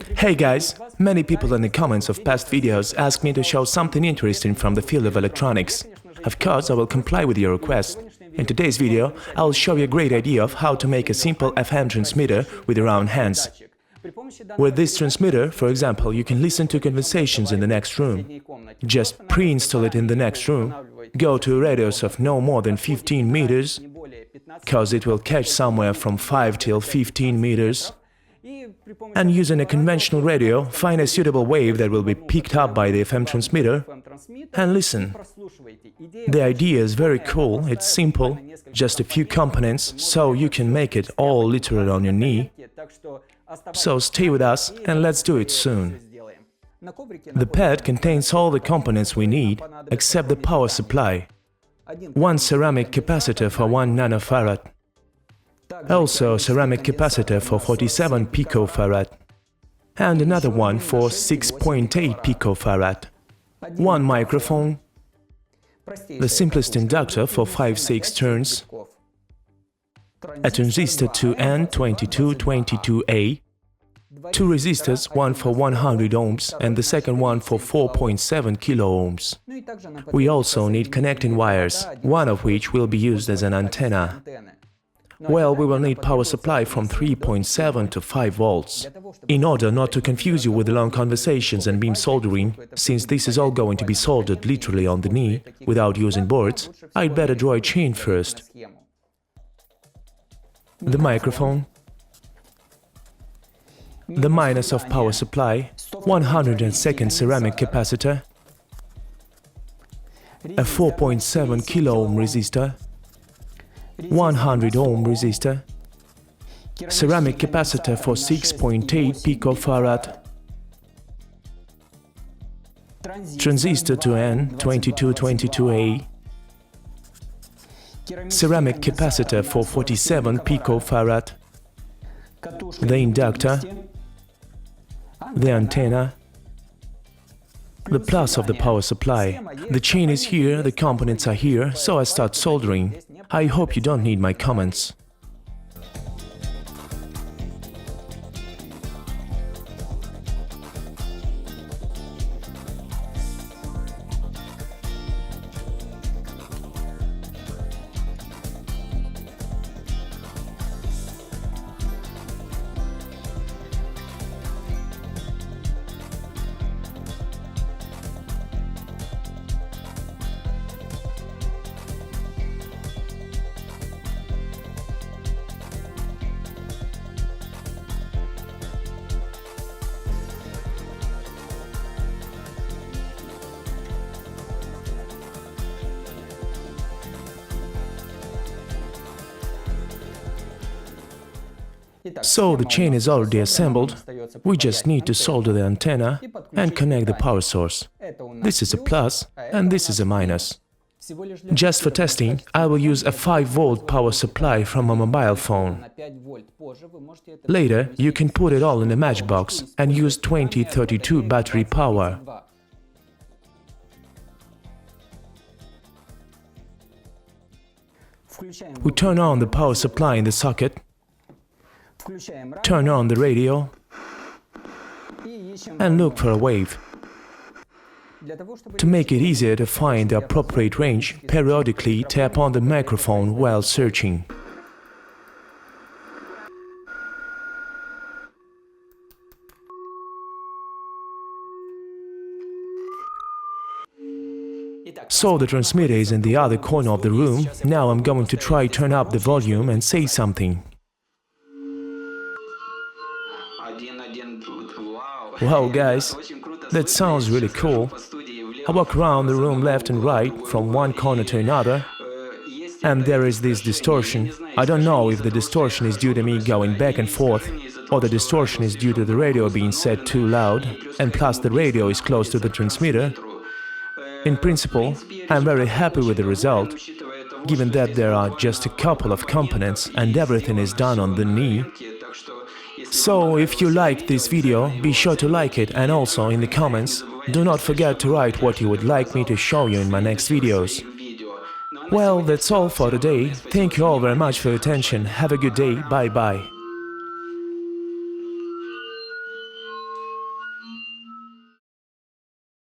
Hey guys, many people in the comments of past videos asked me to show something interesting from the field of electronics. Of course, I will comply with your request. In today's video, I will show you a great idea of how to make a simple FM transmitter with your own hands. With this transmitter, for example, you can listen to conversations in the next room. Just pre-install it in the next room, go to a radius of no more than 15 meters, cause it will catch somewhere from 5 till 15 meters, and using a conventional radio, find a suitable wave that will be picked up by the FM transmitter and listen. The idea is very cool, it's simple, just a few components, so you can make it all literally on your knee. So stay with us and let's do it soon. The pad contains all the components we need, except the power supply. One ceramic capacitor for 1 nanofarad. Also a ceramic capacitor for 47 picofarad. And another one for 6.8 picofarad. One microphone. The simplest inductor for 5-6 turns. A transistor 2N2222A. Two resistors, one for 100 ohms and the second one for 4.7 kilo ohms. We also need connecting wires, one of which will be used as an antenna. Well, we will need power supply from 3.7 to 5 volts. In order not to confuse you with the long conversations and beam soldering, since this is all going to be soldered literally on the knee, without using boards, I'd better draw a chain first. The microphone. The minus of power supply, 102nd ceramic capacitor, a 4.7 kilo ohm resistor, 100 ohm resistor, ceramic capacitor for 6.8 picofarad, transistor 2N2222A, ceramic capacitor for 47 picofarad, the inductor, the antenna, the plus of the power supply. The chain is here, the components are here, so I start soldering. I hope you don't need my comments. So the chain is already assembled, we just need to solder the antenna and connect the power source. This is a plus and this is a minus. Just for testing, I will use a 5-volt power supply from a mobile phone. Later, you can put it all in a matchbox and use 2032 battery power. We turn on the power supply in the socket, turn on the radio and look for a wave. To make it easier to find the appropriate range, periodically tap on the microphone while searching. So the transmitter is in the other corner of the room. Now I'm going to try turn up the volume and say something. Wow guys, that sounds really cool. I walk around the room left and right, from one corner to another, and there is this distortion. I don't know if the distortion is due to me going back and forth, or the distortion is due to the radio being set too loud, and plus the radio is close to the transmitter. In principle, I'm very happy with the result, given that there are just a couple of components and everything is done on the knee. So, if you liked this video, be sure to like it, and also in the comments, do not forget to write what you would like me to show you in my next videos. Well, that's all for today. Thank you all very much for your attention. Have a good day. Bye bye.